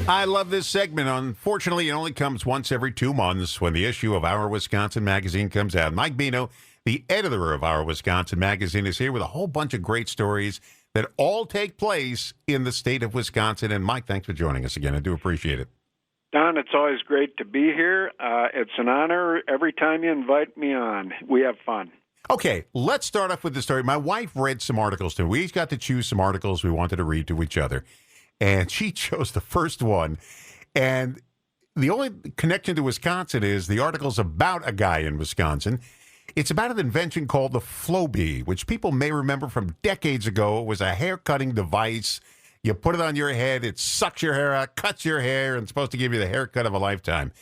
I love this segment. Unfortunately, it only comes once every 2 months when the issue of Our Wisconsin magazine comes out. Mike Beno, the editor of Our Wisconsin magazine, is here with a whole bunch of great stories that all take place in the state of Wisconsin. And Mike, thanks for joining us again. I do appreciate it. Don, it's always great to be here. It's an honor every time you invite me on. We have fun. Okay, let's start off with the story. My wife read some articles to me. We each got to choose some articles we wanted to read to each other. And she chose the first one. And the only connection to Wisconsin is the article's about a guy in Wisconsin. It's about an invention called the Flowbee, which people may remember from decades ago. It was a hair-cutting device. You put it on your head, it sucks your hair out, cuts your hair, and it's supposed to give you the haircut of a lifetime.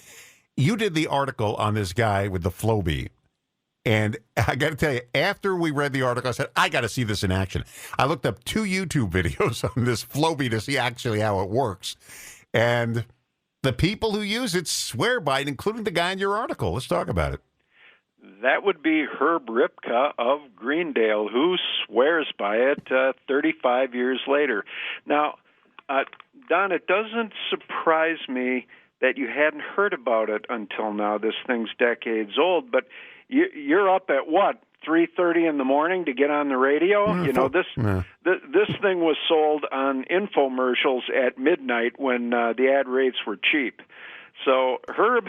You did the article on this guy with the Flowbee. And I got to tell you, after we read the article, I said, I got to see this in action. I looked up 2 YouTube videos on this Flowbee to see actually how it works. And the people who use it swear by it, including the guy in your article. Let's talk about it. That would be Herb Ripka of Greendale, who swears by it 35 years later. Now, Don, it doesn't surprise me that you hadn't heard about it until now. This thing's decades old, but you're up at what, 3:30 in the morning to get on the radio? You know, this thing was sold on infomercials at midnight when the ad rates were cheap. So Herb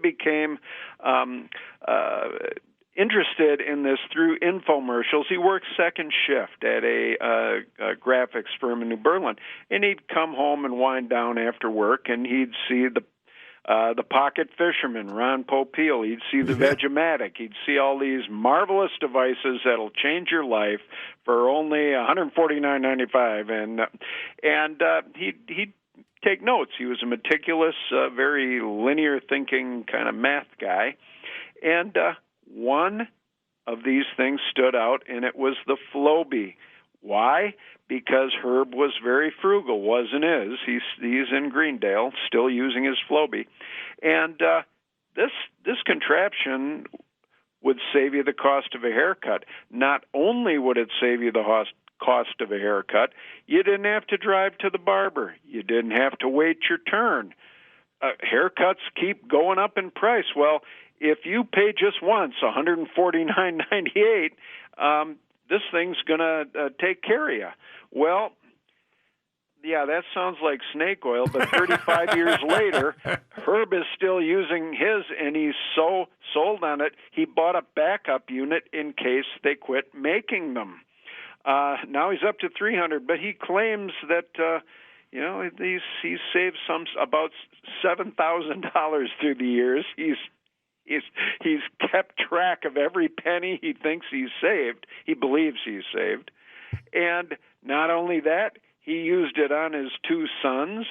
became interested in this through infomercials. He worked second shift at a graphics firm in New Berlin, and he'd come home and wind down after work, and he'd see the Pocket Fisherman, Ron Popeil. He'd see the Vegematic. He'd see all these marvelous devices that'll change your life for only $149.95, and he'd take notes. He was a meticulous, very linear thinking kind of math guy, and one of these things stood out, and it was the Flowbee. Why? Because Herb was very frugal, was and is. He's in Greendale, still using his Flowbee. And this contraption would save you the cost of a haircut. Not only would it save you the cost of a haircut, you didn't have to drive to the barber. You didn't have to wait your turn. Haircuts keep going up in price. Well, if you pay just once, $149.98, this thing's going to take care of you. Well, yeah, that sounds like snake oil, but 35 years later, Herb is still using his, and he's so sold on it, he bought a backup unit in case they quit making them. Now he's up to 300, but he claims that he's saved about $7,000 through the years. He's kept track of every penny he thinks he's saved. He believes he's saved. And not only that, he used it on his 2 sons,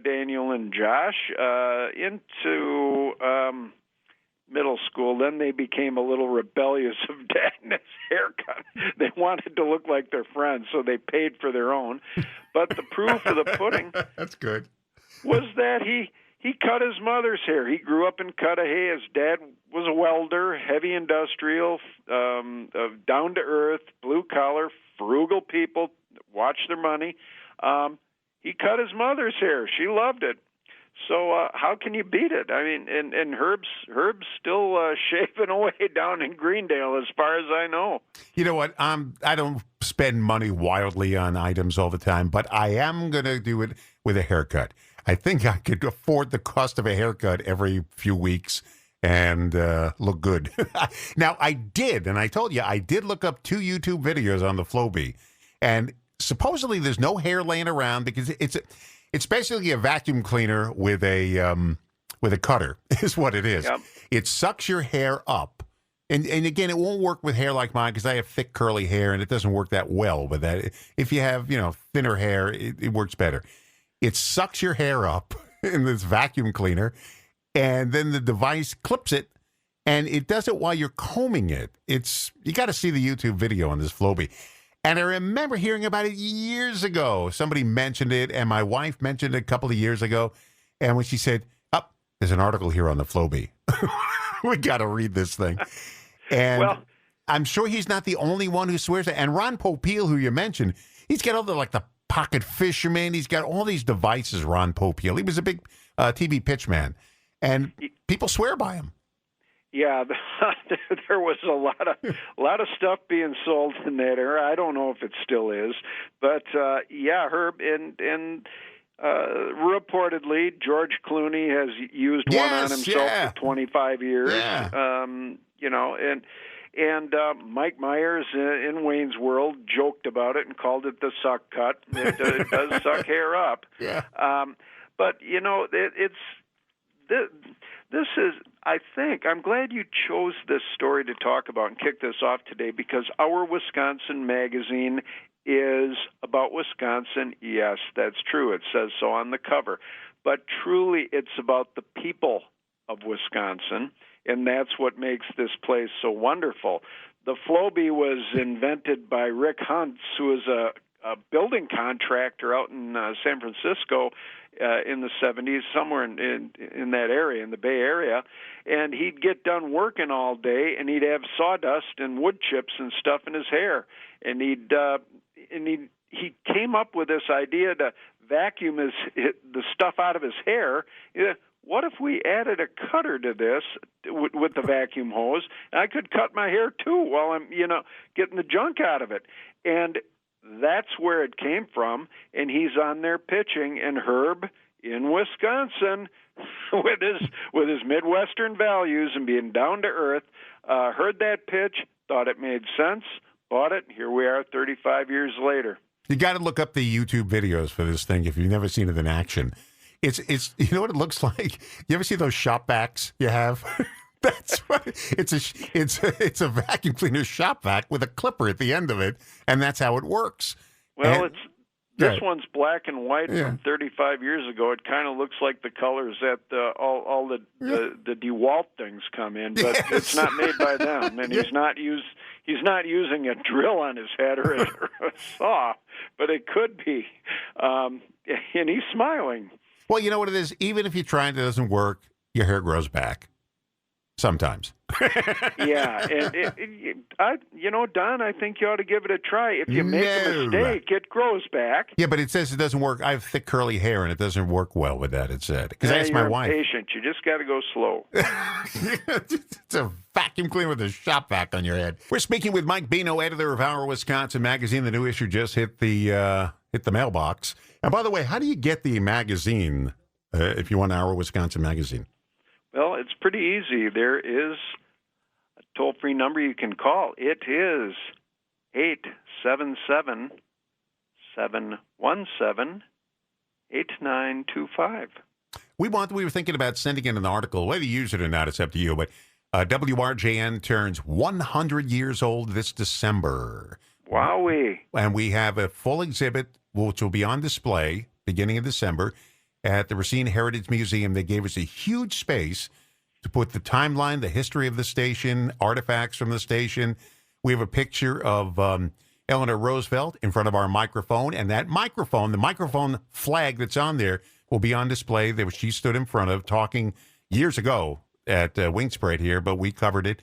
Daniel and Josh, into middle school. Then they became a little rebellious of Dad and his haircut. They wanted to look like their friends, so they paid for their own. But the proof of the pudding That's good. was that he cut his mother's hair. He grew up in Cudahy. His dad was a welder, heavy industrial, down-to-earth, blue-collar, frugal people, watch their money. He cut his mother's hair. She loved it. So how can you beat it? I mean, and Herb's still shaving away down in Greendale, as far as I know. You know what? I don't spend money wildly on items all the time, but I am going to do it with a haircut. I think I could afford the cost of a haircut every few weeks and look good. Now, I did, and I told you, I did look up 2 YouTube videos on the Flowbee, and supposedly there's no hair laying around because it's basically a vacuum cleaner with a cutter is what it is. Yep. It sucks your hair up. And again, it won't work with hair like mine because I have thick curly hair and it doesn't work that well with that. If you have, thinner hair, it works better. It sucks your hair up in this vacuum cleaner, and then the device clips it, and it does it while you're combing it. You got to see the YouTube video on this Flowbee. And I remember hearing about it years ago. Somebody mentioned it, and my wife mentioned it a couple of years ago. And when she said, there's an article here on the Flowbee. We got to read this thing. And I'm sure he's not the only one who swears it. And Ron Popeil, who you mentioned, he's got all the pocket fisherman. He's got all these devices, Ron Popeil. He was a big TV pitchman, and people swear by him. Yeah, there was a lot of stuff being sold in that era. I don't know if it still is, but yeah, Herb and reportedly George Clooney has used one on himself for 25 years. Yeah. You know, and Mike Myers in Wayne's World joked about it and called it the suck cut. It does suck hair up. Yeah. But you know, this is, I think, I'm glad you chose this story to talk about and kick this off today, because Our Wisconsin magazine is about Wisconsin. Yes, that's true. It says so on the cover. But truly, it's about the people of Wisconsin, and that's what makes this place so wonderful. The Flowbee was invented by Rick Huntz, who is a building contractor out in San Francisco in the 70s, somewhere in that area, in the Bay Area, and he'd get done working all day, and he'd have sawdust and wood chips and stuff in his hair, and he came up with this idea to vacuum the stuff out of his hair. What if we added a cutter to this with the vacuum hose? I could cut my hair too while I'm, getting the junk out of it. And that's where it came from. And he's on there pitching, and Herb in Wisconsin with his Midwestern values and being down to earth, heard that pitch, thought it made sense, bought it. Here we are 35 years later. You got to look up the YouTube videos for this thing if you've never seen it in action. It's you know what it looks like? You ever see those shop vacs you have? That's what it's a vacuum cleaner shop vac with a clipper at the end of it, and that's how it works. Well, this one's black and white from 35 years ago. It kind of looks like the colors that all the DeWalt things come in, but it's not made by them, and he's not using a drill on his head or a saw, but it could be, and he's smiling. Well, you know what it is? Even if you try and it doesn't work, your hair grows back. Sometimes. Yeah. And Don, I think you ought to give it a try. If you make a mistake, it grows back. Yeah, but it says it doesn't work. I have thick curly hair, and it doesn't work well with that, it said. Because I asked my wife. You're impatient. You just got to go slow. It's a vacuum cleaner with a shop vac on your head. We're speaking with Mike Beno, editor of Our Wisconsin magazine. The new issue just hit the mailbox. And by the way, how do you get the magazine if you want Our Wisconsin magazine? Well, it's pretty easy. There is a toll-free number you can call. It is 877-717-8925. We were thinking about sending in an article. Whether you use it or not, it's up to you. But WRJN turns 100 years old this December. Wowee. And we have a full exhibit, which will be on display beginning of December at the Racine Heritage Museum. They gave us a huge space to put the timeline, the history of the station, artifacts from the station. We have a picture of Eleanor Roosevelt in front of our microphone, and that microphone, the microphone flag that's on there, will be on display that she stood in front of talking years ago at Wingspread here, but we covered it.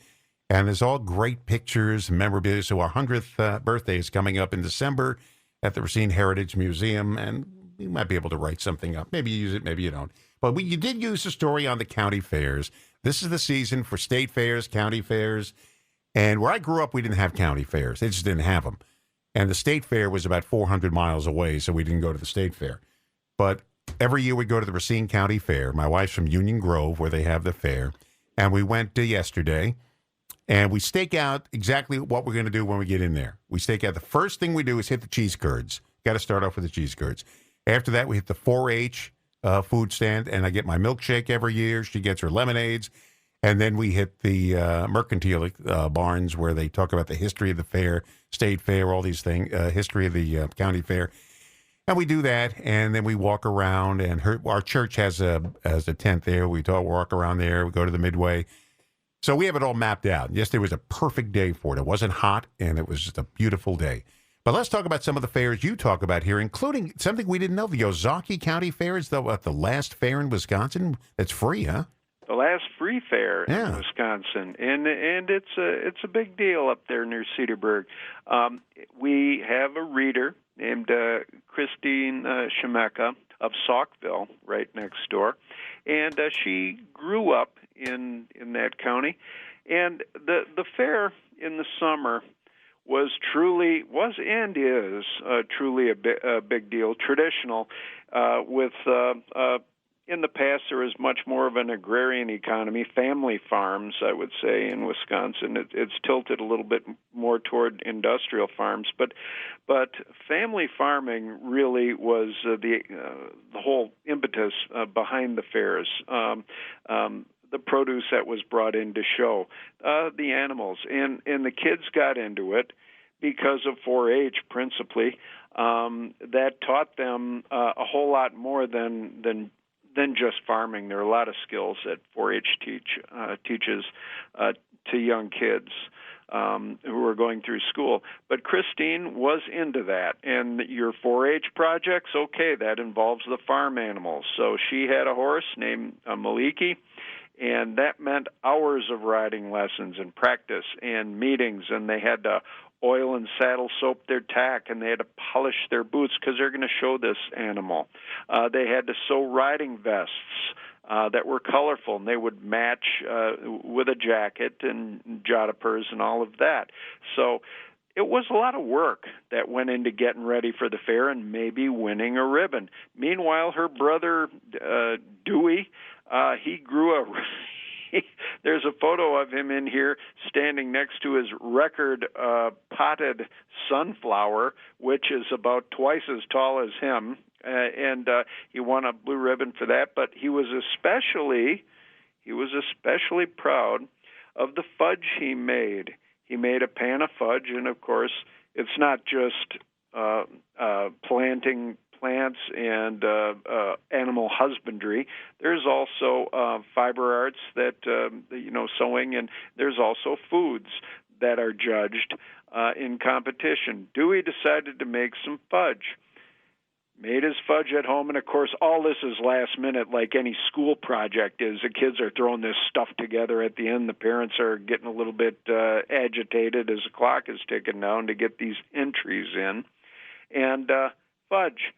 And there's all great pictures, memorabilia. So our 100th birthday is coming up in December at the Racine Heritage Museum, and you might be able to write something up. Maybe you use it, maybe you don't. But you did use a story on the county fairs. This is the season for state fairs, county fairs. And where I grew up, we didn't have county fairs. They just didn't have them. And the state fair was about 400 miles away, so we didn't go to the state fair. But every year we go to the Racine County Fair. My wife's from Union Grove, where they have the fair. And we went yesterday, and we stake out exactly what we're going to do when we get in there. We stake out. The first thing we do is hit the cheese curds. Got to start off with the cheese curds. After that, we hit the 4-H food stand, and I get my milkshake every year. She gets her lemonades. And then we hit the mercantile barns where they talk about the history of the fair, state fair, all these things, history of the county fair. And we do that, and then we walk around, and our church has a tent there. We walk around there. We go to the Midway. So we have it all mapped out. Yesterday was a perfect day for it. It wasn't hot, and it was just a beautiful day. But let's talk about some of the fairs you talk about here, including something we didn't know. The Ozaukee County Fair is the last fair in Wisconsin. It's free, huh? The last free fair in Wisconsin, and it's a big deal up there near Cedarburg. We have a reader named Christine Shemeka of Saukville, right next door, and she grew up in that county. And the fair in the summer was and is truly a big deal. Traditional, with in the past there was much more of an agrarian economy, family farms, I would say, in Wisconsin. It's tilted a little bit more toward industrial farms, but family farming really was the whole impetus behind the fairs. The produce that was brought in to show the animals, and the kids got into it because of 4-H principally. That taught them a whole lot more than just farming. There are a lot of skills that 4-H teaches to young kids who are going through school. But Christine was into that. And your 4-H projects, okay, that involves the farm animals. So she had a horse named Maliki, and that meant hours of riding lessons and practice and meetings, and they had to oil and saddle soap their tack, and they had to polish their boots because they're going to show this animal. They had to sew riding vests that were colorful, and they would match with a jacket and jodhpurs and all of that. So it was a lot of work that went into getting ready for the fair and maybe winning a ribbon. Meanwhile, her brother, Dewey, he grew there's a photo of him in here standing next to his record potted sunflower, which is about twice as tall as him, and he won a blue ribbon for that. But he was especially proud of the fudge he made. He made a pan of fudge, and of course, it's not just planting plants and animal husbandry. There's also fiber arts that sewing, and there's also foods that are judged in competition. Dewey decided to make some fudge. Made his fudge at home, and of course, all this is last minute, like any school project is. The kids are throwing this stuff together at the end. The parents are getting a little bit agitated as the clock is ticking down to get these entries in. And fudge.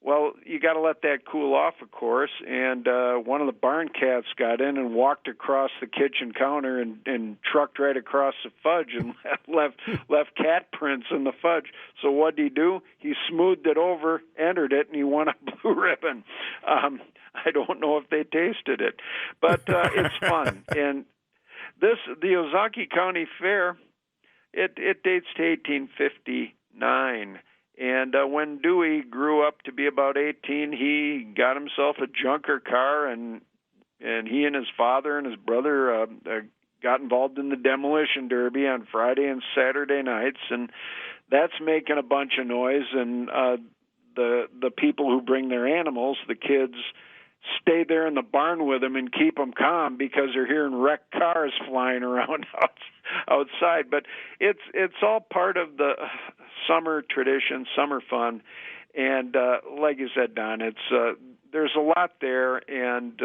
Well, you got to let that cool off, of course, and one of the barn cats got in and walked across the kitchen counter and trucked right across the fudge and left cat prints in the fudge. So what did he do? He smoothed it over, entered it, and he won a blue ribbon. I don't know if they tasted it, but it's fun. And the Ozaki County Fair, it dates to 1859. And when Dewey grew up to be about 18, he got himself a junker car, and he and his father and his brother got involved in the demolition derby on Friday and Saturday nights, and that's making a bunch of noise. And the people who bring their animals, the kids, stay there in the barn with them and keep them calm because they're hearing wrecked cars flying around outside. But it's all part of the summer tradition, summer fun, and like you said, Don, it's there's a lot there, and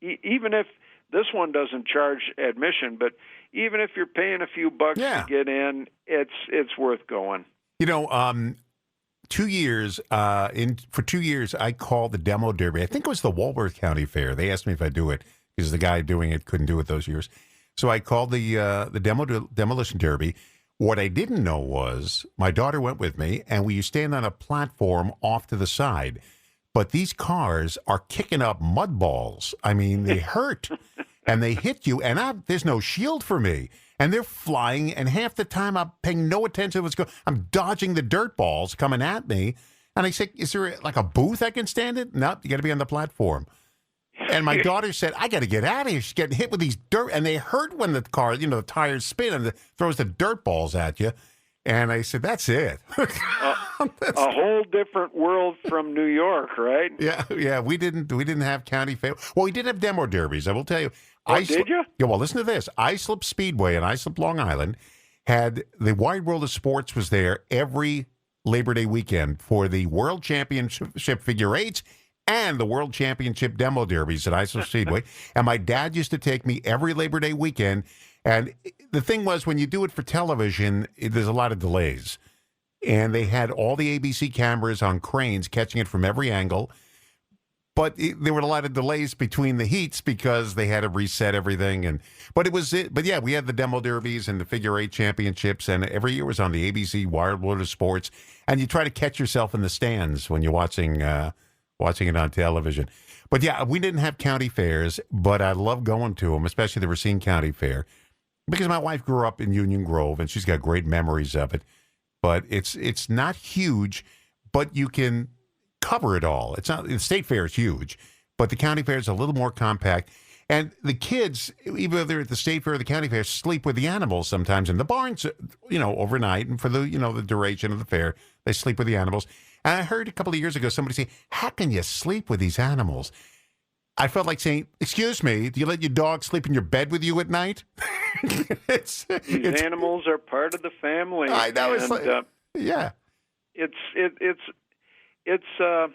even if this one doesn't charge admission, but even if you're paying a few bucks to get in, it's worth going. 2 years for 2 years, I called the demo derby. I think it was the Walworth County Fair. They asked me if I'd do it because the guy doing it couldn't do it those years. So I called the demolition derby. What I didn't know was my daughter went with me, and you stand on a platform off to the side. But these cars are kicking up mud balls. I mean, they hurt, and they hit you, and there's no shield for me. And they're flying, and half the time I'm paying no attention to what's going on. I'm dodging the dirt balls coming at me. And I say, is there like a booth I can stand in? No, you got to be on the platform. And my daughter said, I got to get out of here. She's getting hit with these dirt. And they hurt when the car, the tires spin and throws the dirt balls at you. And I said, that's it. A whole different world from New York, right? Yeah. We didn't have county fair. Well, we did have demo derbies, I will tell you. Did you? Yeah, well, listen to this. Islip Speedway in Islip, Long Island, had the Wide World of Sports was there every Labor Day weekend for the World Championship Figure Eights and the World Championship Demo Derbies at Islip Speedway. And my dad used to take me every Labor Day weekend. And the thing was, when you do it for television, there's a lot of delays. and they had all the ABC cameras on cranes catching it from every angle. But there were a lot of delays between the heats because they had to reset everything. But yeah, we had the demo derbies and the figure eight championships, and every year was on the ABC Wild Water Sports. And you try to catch yourself in the stands when you're watching it on television. But yeah, we didn't have county fairs, but I love going to them, especially the Racine County Fair, because my wife grew up in Union Grove and she's got great memories of it. But it's not huge, but you can cover it all. It's not, the state fair is huge, but the county fair is a little more compact. And the kids, even though they're at the state fair or the county fair, sleep with the animals sometimes in the barns, overnight. And for the duration of the fair, they sleep with the animals. And I heard a couple of years ago somebody say, "How can you sleep with these animals?" I felt like saying, "Excuse me, do you let your dog sleep in your bed with you at night?" These animals are part of the family. I know. And, yeah. It's a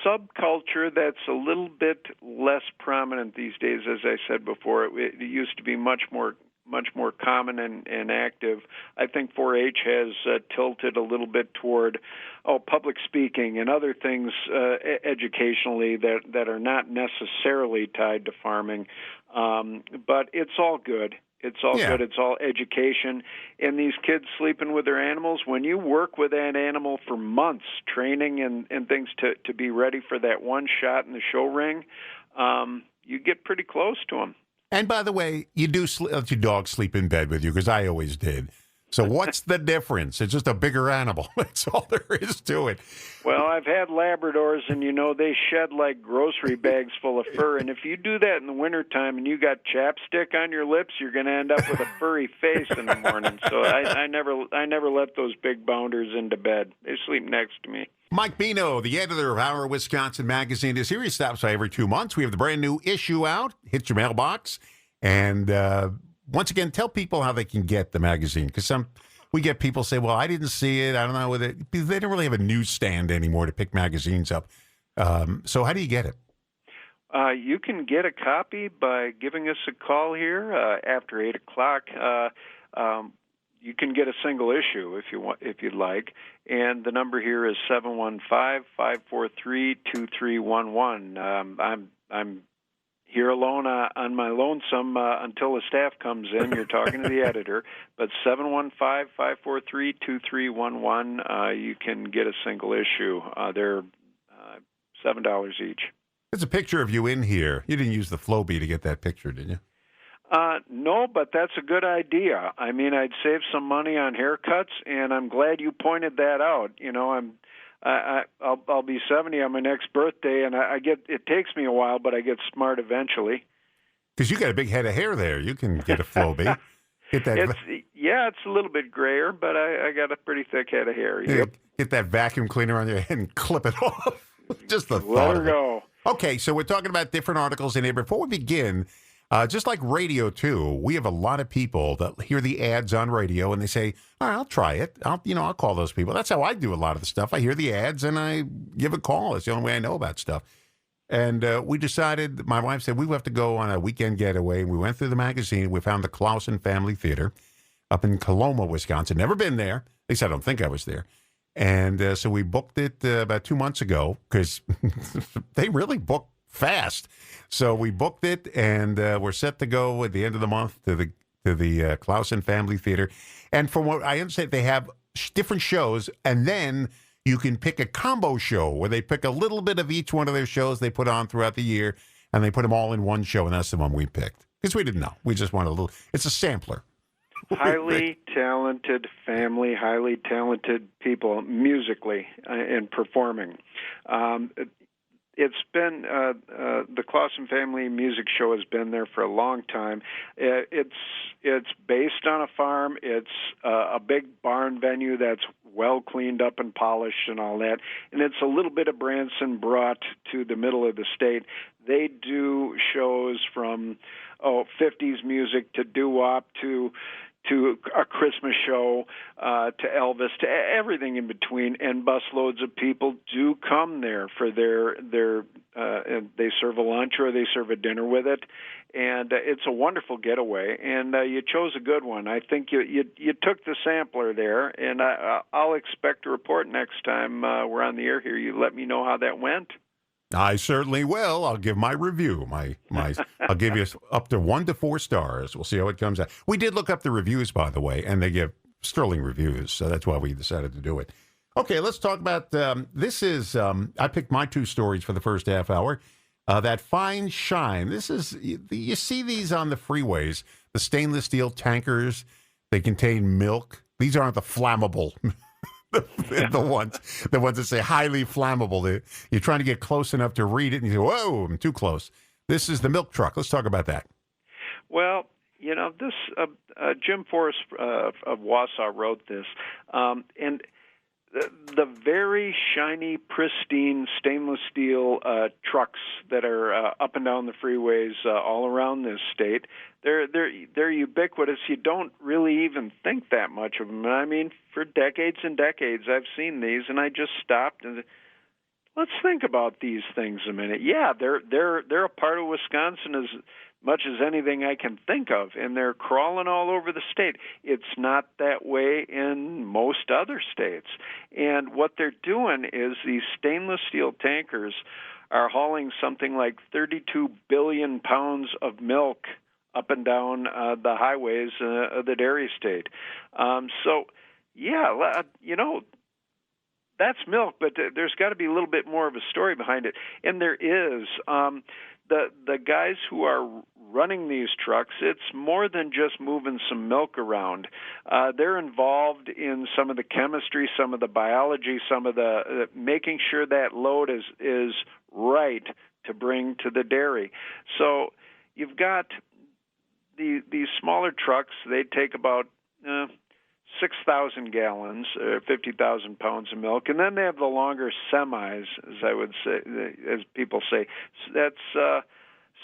subculture that's a little bit less prominent these days. As I said before, it used to be much more common and active. I think 4-H has tilted a little bit toward public speaking and other things educationally that are not necessarily tied to farming. But it's all good. It's all good. It's all education. And these kids sleeping with their animals, when you work with that animal for months, training and things to be ready for that one shot in the show ring, you get pretty close to them. And by the way, you do let your dog sleep in bed with you, because I always did. So what's the difference? It's just a bigger animal. That's all there is to it. Well, I've had Labradors, and they shed like grocery bags full of fur. And if you do that in the wintertime and you got chapstick on your lips, you're going to end up with a furry face in the morning. So I never let those big bounders into bed. They sleep next to me. Mike Beno, the editor of Our Wisconsin Magazine, is here. He stops by every 2 months. We have the brand new issue out. Hit your mailbox. And once again, tell people how they can get the magazine, because we get people say, "Well, I didn't see it. I don't know whether they don't really have a newsstand anymore to pick magazines up." So how do you get it? You can get a copy by giving us a call here after 8:00. You can get a single issue if you'd like, and the number here is 715-543-2311. I'm here alone on my lonesome until the staff comes in. You're talking to the editor, but 715-543-2311. You can get a single issue. They're $7 each. There's a picture of you in here. You didn't use the Flowbee to get that picture, did you? No, but that's a good idea. I mean, I'd save some money on haircuts, and I'm glad you pointed that out. I'll be 70 on my next birthday, and it takes me a while, but I get smart eventually. Because you got a big head of hair there. You can get a Flowbee. Get that. It's a little bit grayer, but I got a pretty thick head of hair. Yep. Get that vacuum cleaner on your head and clip it off. Just the thought. Let her go. Okay, so we're talking about different articles in here. Before we begin, just like radio, too, we have a lot of people that hear the ads on radio and they say, "All right, I'll try it. I'll call those people." That's how I do a lot of the stuff. I hear the ads and I give a call. It's the only way I know about stuff. And we decided, my wife said, we have to go on a weekend getaway. We went through the magazine. We found the Clausen Family Theater up in Coloma, Wisconsin. Never been there. At least I don't think I was there. And so we booked it about 2 months ago, because they really book fast. So we booked it, and we're set to go at the end of the month to the Clausen Family Theater. And from what I understand, they have different shows, and then you can pick a combo show where they pick a little bit of each one of their shows they put on throughout the year, and they put them all in one show, and that's the one we picked. Because we didn't know. We just wanted a little. It's a sampler. Highly talented family, highly talented people musically and performing. It's been the Clausen Family Music Show has been there for a long time. It's based on a farm. It's a big barn venue that's well cleaned up and polished and all that. And it's a little bit of Branson brought to the middle of the state. They do shows from 50s music to doo-wop to a Christmas show, to Elvis, to everything in between, and busloads of people do come there for their and they serve a lunch or they serve a dinner with it, and it's a wonderful getaway. And you chose a good one. I think you took the sampler there, and I'll expect a report next time we're on the air here. You let me know how that went. I certainly will. I'll give my review. I'll give you up to 1 to 4 stars. We'll see how it comes out. We did look up the reviews, by the way, and they give sterling reviews, so that's why we decided to do it. Okay, let's talk about this. I picked my 2 stories for the first half hour. That fine shine. This is you see these on the freeways. The stainless steel tankers. They contain milk. These aren't the flammable. the ones that say highly flammable. You're trying to get close enough to read it, and you say, "Whoa, I'm too close." This is the milk truck. Let's talk about that. Well, this Jim Forrest of Wausau wrote this, and the very shiny, pristine stainless steel trucks that are up and down the freeways all around this state, they're ubiquitous. You don't really even think that much of them. And I mean, for decades and decades, I've seen these, and I just stopped and let's think about these things a minute. Yeah, they're a part of Wisconsin as much as anything I can think of, and they're crawling all over the state. It's not that way in most other states. And what they're doing is these stainless steel tankers are hauling something like 32 billion pounds of milk up and down the highways of the dairy state. That's milk, but there's got to be a little bit more of a story behind it. And there is. The guys who are running these trucks, it's more than just moving some milk around. They're involved in some of the chemistry, some of the biology, some of the making sure that load is right to bring to the dairy. So you've got these smaller trucks. They take about 6,000 gallons, 50,000 pounds of milk, and then they have the longer semis, as I would say, as people say. That's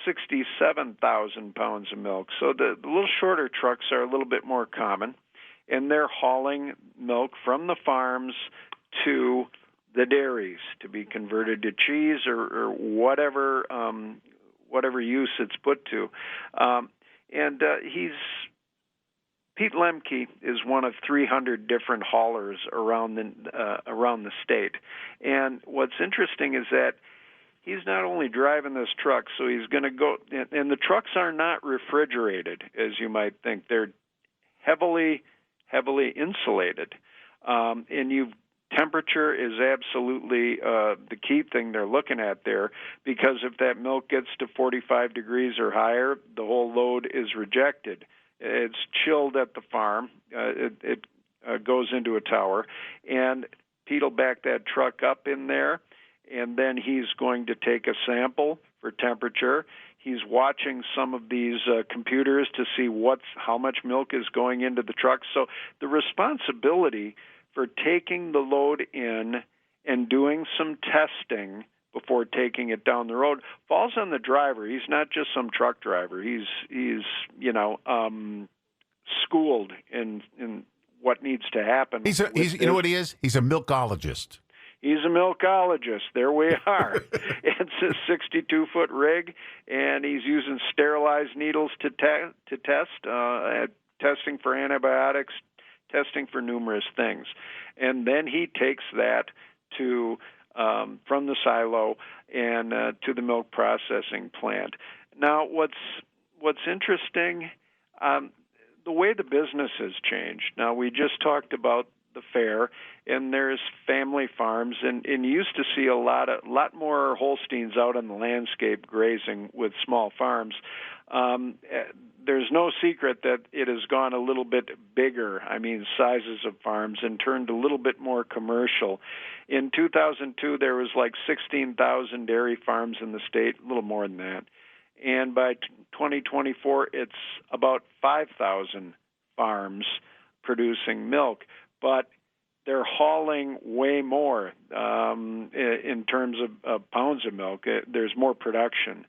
67,000 pounds of milk. So the little shorter trucks are a little bit more common, and they're hauling milk from the farms to the dairies to be converted to cheese or whatever use it's put to. Pete Lemke is one of 300 different haulers around the state. And what's interesting is that he's not only driving this truck, so he's going to go, and the trucks are not refrigerated, as you might think. They're heavily insulated. Temperature is absolutely the key thing they're looking at there, because if that milk gets to 45 degrees or higher, the whole load is rejected. It's chilled at the farm. It goes into a tower, and Pete will back that truck up in there, and then he's going to take a sample for temperature. He's watching some of these computers to see how much milk is going into the truck. So the responsibility for taking the load in and doing some testing before taking it down the road falls on the driver. He's not just some truck driver. He's schooled in what needs to happen. He's you know what he is? He's a milkologist. He's a milkologist. There we are. It's a 62-foot rig, and he's using sterilized needles to test, testing for antibiotics, testing for numerous things. And then he takes that to from the silo and to the milk processing plant. Now, what's interesting, the way the business has changed. Now, we just talked about the fair, and there's family farms, and you used to see a lot more Holsteins out on the landscape grazing with small farms. There's no secret that it has gone a little bit bigger, sizes of farms, and turned a little bit more commercial. In 2002, there was like 16,000 dairy farms in the state, a little more than that. And by 2024, it's about 5,000 farms producing milk. But they're hauling way more in terms of pounds of milk. There's more production.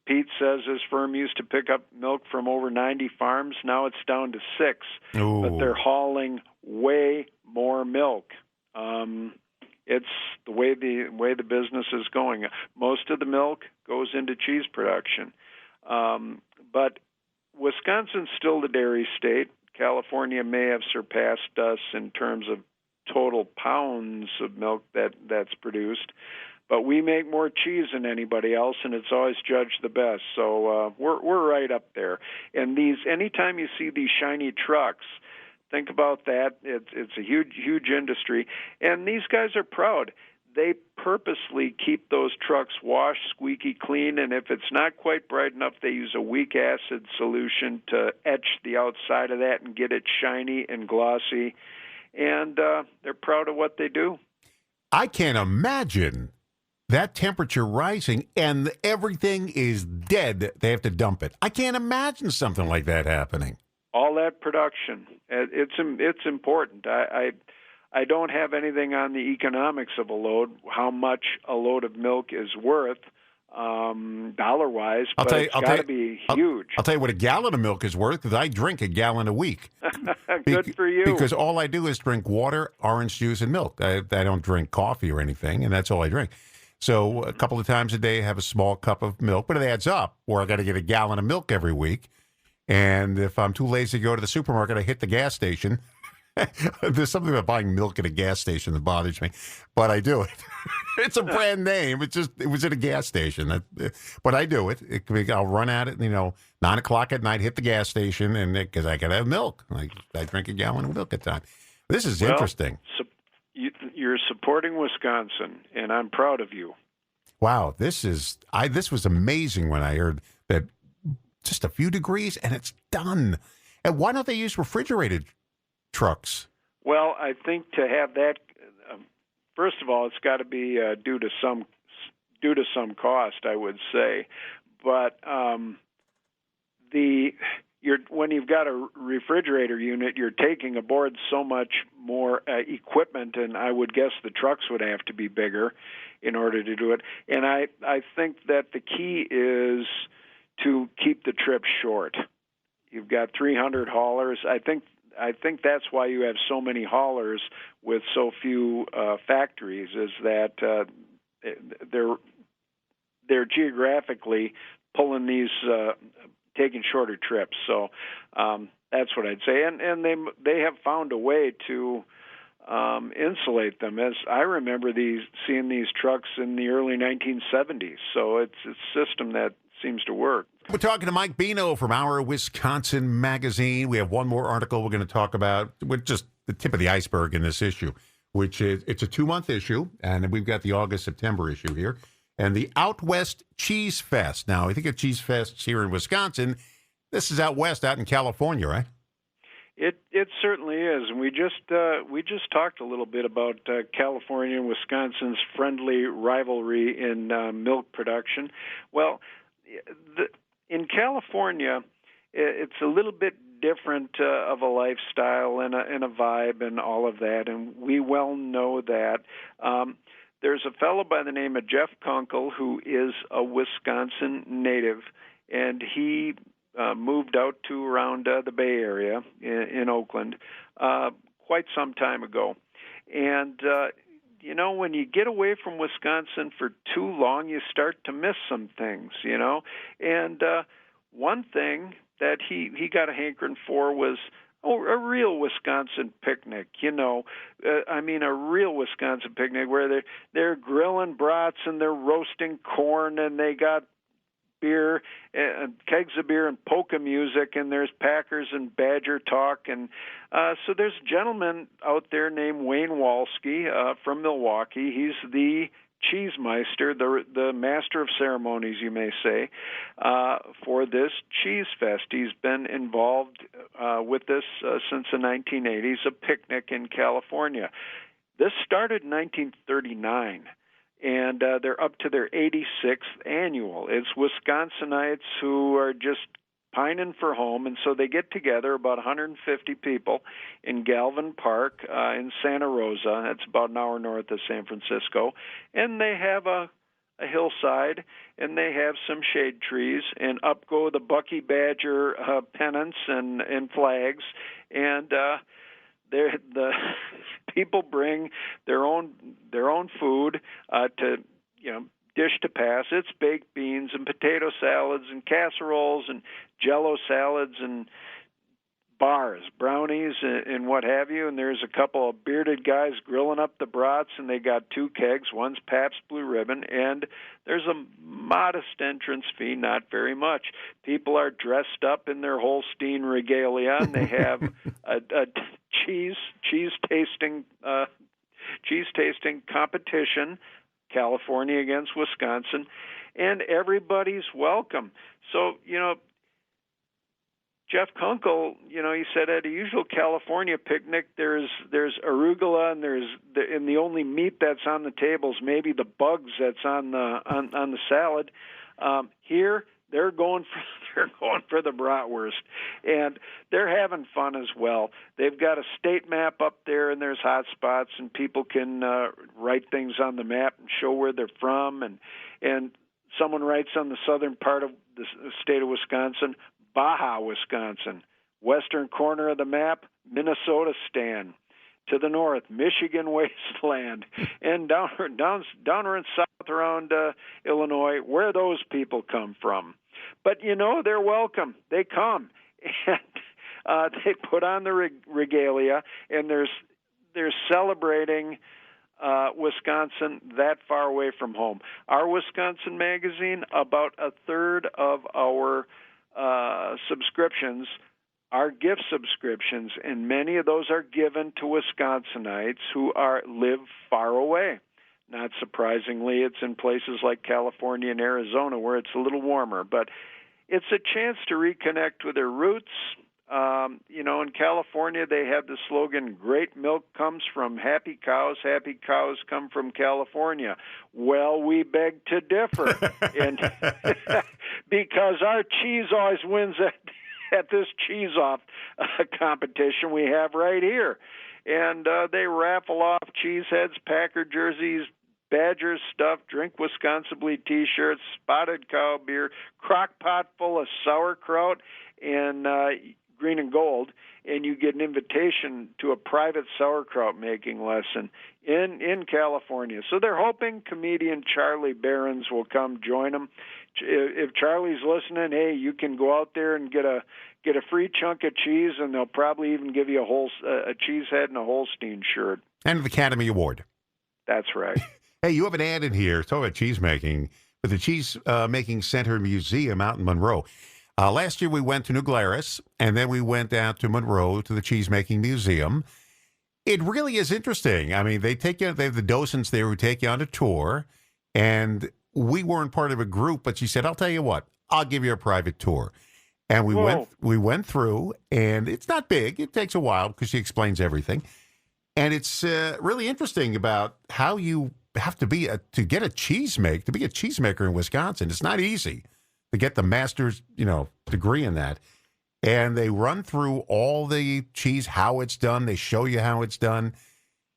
Pete says his firm used to pick up milk from over 90 farms. Now it's down to 6. Ooh. But they're hauling way more milk. It's the way the business is going. Most of the milk goes into cheese production. But Wisconsin's still the dairy state. California may have surpassed us in terms of total pounds of milk that's produced. But we make more cheese than anybody else, and it's always judged the best. So we're right up there. And anytime you see these shiny trucks, think about that. It's a huge industry, and these guys are proud. They purposely keep those trucks washed, squeaky clean, and if it's not quite bright enough, they use a weak acid solution to etch the outside of that and get it shiny and glossy. And they're proud of what they do. I can't imagine that temperature rising and everything is dead. They have to dump it. I can't imagine something like that happening. All that production, it's important. I don't have anything on the economics of a load, how much a load of milk is worth, dollar-wise, but it's got to be huge. I'll tell you what a gallon of milk is worth, because I drink a gallon a week. Good for you. Because all I do is drink water, orange juice, and milk. I don't drink coffee or anything, and that's all I drink. So a couple of times a day, I have a small cup of milk, but it adds up, where I got to get a gallon of milk every week. And if I'm too lazy to go to the supermarket, I hit the gas station. There's something about buying milk at a gas station that bothers me, but I do it. It's a brand name. It was at a gas station, but I do it. I'll run at it, 9 o'clock at night, hit the gas station, and because I gotta have milk, I drink a gallon of milk at a time. This is interesting. You're supporting Wisconsin, and I'm proud of you. Wow, this was amazing when I heard that. Just a few degrees, and it's done. And why don't they use refrigerated trucks? Well, I think to have that, first of all, it's got to be due to some cost, I would say. But when you've got a refrigerator unit, you're taking aboard so much more equipment, and I would guess the trucks would have to be bigger in order to do it. And I think that the key is to keep the trip short. You've got 300 haulers. I think that's why you have so many haulers with so few factories, is that they're geographically pulling these, taking shorter trips. So that's what I'd say. And they have found a way to insulate them. As I remember seeing these trucks in the early 1970s. So it's a system that seems to work. We're talking to Mike Beno from Our Wisconsin Magazine. We have one more article we're going to talk about, with just the tip of the iceberg in this issue, which is it's a 2-month issue, and we've got the August-September issue here, and the Out West Cheese Fest. Now, I think of Cheese Fests here in Wisconsin. This is out west, out in California, right? It certainly is, and we just talked a little bit about California and Wisconsin's friendly rivalry in milk production. Well, in California, it's a little bit different of a lifestyle and a vibe and all of that, and we well know that. There's a fellow by the name of Jeff Kunkel who is a Wisconsin native, and he moved out to around the Bay Area in Oakland quite some time ago. And when you get away from Wisconsin for too long, you start to miss some things, And one thing that he got a hankering for was a real Wisconsin picnic, a real Wisconsin picnic where they're grilling brats and they're roasting corn and they got beer, kegs of beer and polka music, and there's Packers and Badger talk. And so there's a gentleman out there named Wayne Walsky from Milwaukee. He's the cheesemeister, the master of ceremonies, you may say, for this cheese fest. He's been involved with this since the 1980s, a picnic in California. This started in 1939. And they're up to their 86th annual. It's Wisconsinites who are just pining for home, and so they get together, about 150 people, in Galvin Park in Santa Rosa. That's about an hour north of San Francisco. And they have a hillside, and they have some shade trees, and up go the Bucky Badger pennants and flags, and the people bring their own food to dish to pass. It's baked beans and potato salads and casseroles and Jello salads and bars, brownies, and what have you. And there's a couple of bearded guys grilling up the brats, and they got 2 kegs. One's Pabst Blue Ribbon, and there's a modest entrance fee, not very much. People are dressed up in their Holstein regalia, and they have a cheese tasting competition, California against Wisconsin, and everybody's welcome. So, Jeff Kunkel, he said at a usual California picnic, there's arugula and and the only meat that's on the table is maybe the bugs that's on the salad. Here they're going for the bratwurst, and they're having fun as well. They've got a state map up there, and there's hot spots, and people can write things on the map and show where they're from, and someone writes on the southern part of the state of Wisconsin, Baja, Wisconsin. Western corner of the map, Minnesota Stan. To the north, Michigan wasteland. And down and south around Illinois, where those people come from. But, they're welcome. They come. And they put on the regalia, and they're celebrating Wisconsin that far away from home. Our Wisconsin magazine, about a third of our subscriptions are gift subscriptions, and many of those are given to Wisconsinites who live far away. Not surprisingly, it's in places like California and Arizona where it's a little warmer, but it's a chance to reconnect with their roots. In California, they have the slogan, "Great milk comes from happy cows come from California." Well, we beg to differ, and because our cheese always wins at this cheese-off competition we have right here. And they raffle off cheese heads, Packer jerseys, Badgers stuff, Drink Wisconsinly T-shirts, Spotted Cow beer, crock pot full of sauerkraut, and green and gold, and you get an invitation to a private sauerkraut making lesson in California. So they're hoping comedian Charlie Behrens will come join them. If Charlie's listening, hey, you can go out there and get a free chunk of cheese, and they'll probably even give you a cheese head and a Holstein shirt. And an Academy Award. That's right. Hey, you have an ad in here talking about cheese making with the Cheese Making Center Museum out in Monroe. Last year we went to New Glarus, and then we went out to Monroe to the Cheese Making Museum. It really is interesting. I mean, they have the docents there who take you on a tour, and we weren't part of a group, but she said, "I'll tell you what, I'll give you a private tour." And we went through, and it's not big. It takes a while because she explains everything. And it's really interesting about how you have to be to get a cheesemaker, to be a cheesemaker in Wisconsin. It's not easy to get the master's, degree in that. And they run through all the cheese, how it's done. They show you how it's done.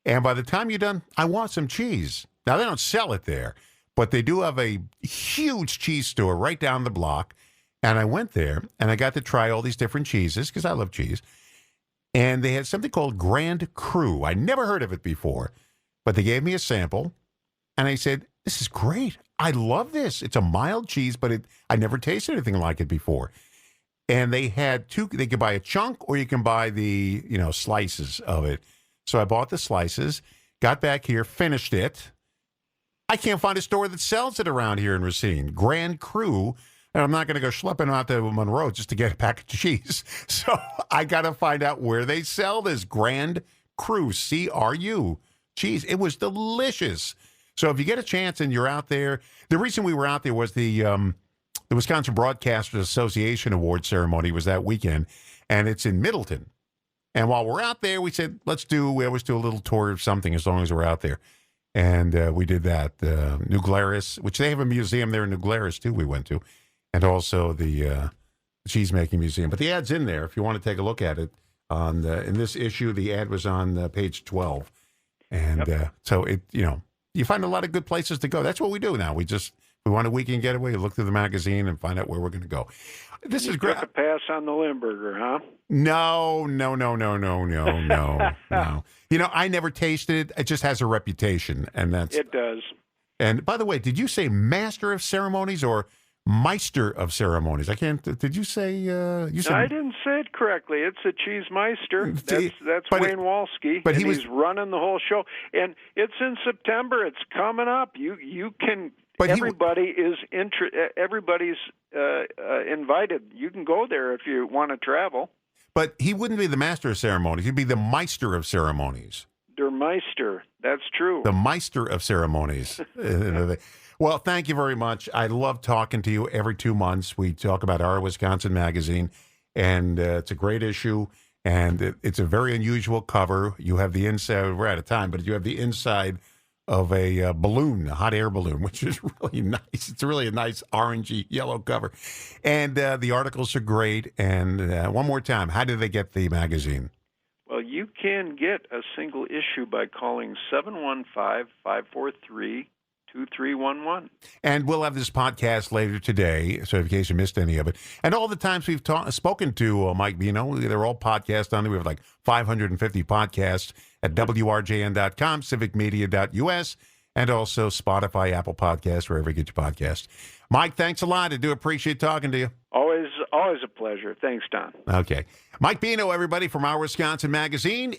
And by the time you're done, I want some cheese. Now, they don't sell it there, but they do have a huge cheese store right down the block. And I went there, and I got to try all these different cheeses because I love cheese. And they had something called Grand Cru. I never heard of it before, but they gave me a sample, and I said, "This is great. I love this. It's a mild cheese, but I never tasted anything like it before." And they had they could buy a chunk or you can buy the, slices of it. So I bought the slices, got back here, finished it. I can't find a store that sells it around here in Racine. Grand Cru. And I'm not going to go schlepping out to Monroe just to get a pack of cheese. So I got to find out where they sell this Grand Cru, C-R-U, cheese. It was delicious. So if you get a chance and you're out there, the reason we were out there was the Wisconsin Broadcasters Association Award ceremony was that weekend, and it's in Middleton. And while we're out there, we said, we always do a little tour of something as long as we're out there. And we did that. New Glarus, which they have a museum there in New Glarus, too, we went to. And also the cheese-making museum. But the ad's in there if you want to take a look at it. In this issue, the ad was on page 12. And so, you find a lot of good places to go. That's what we do now. We want a weekend getaway, look through the magazine, and find out where we're going to go. This is great. You took a pass on the Limburger, huh? No. No. I never tasted it. It just has a reputation, and that's... It does. And by the way, did you say master of ceremonies or meister of ceremonies? I can't. Did you say you said? No, I didn't say it correctly. It's a cheesemeister. That's but Wayne Walsky, but he's running the whole show. And it's in September. It's coming up. You can. But everybody's invited. You can go there if you want to travel. But he wouldn't be the master of ceremonies. He'd be the meister of ceremonies. Der Meister. That's true. The meister of ceremonies. Well, thank you very much. I love talking to you every 2 months. We talk about Our Wisconsin Magazine, and it's a great issue, and it's a very unusual cover. You have the inside, we're out of time, but you have the inside of a balloon, a hot air balloon, which is really nice. It's really a nice orangey yellow cover. And the articles are great. And one more time, how do they get the magazine? Well, you can get a single issue by calling 715-543-2311. And we'll have this podcast later today, so in case you missed any of it. And all the times we've spoken to Mike Beno, they're all podcasts on there. We have like 550 podcasts at WRJN.com, civicmedia.us, and also Spotify, Apple Podcasts, wherever you get your podcasts. Mike, thanks a lot. I do appreciate talking to you. Always a pleasure. Thanks, Don. Okay. Mike Beno, everybody, from Our Wisconsin Magazine.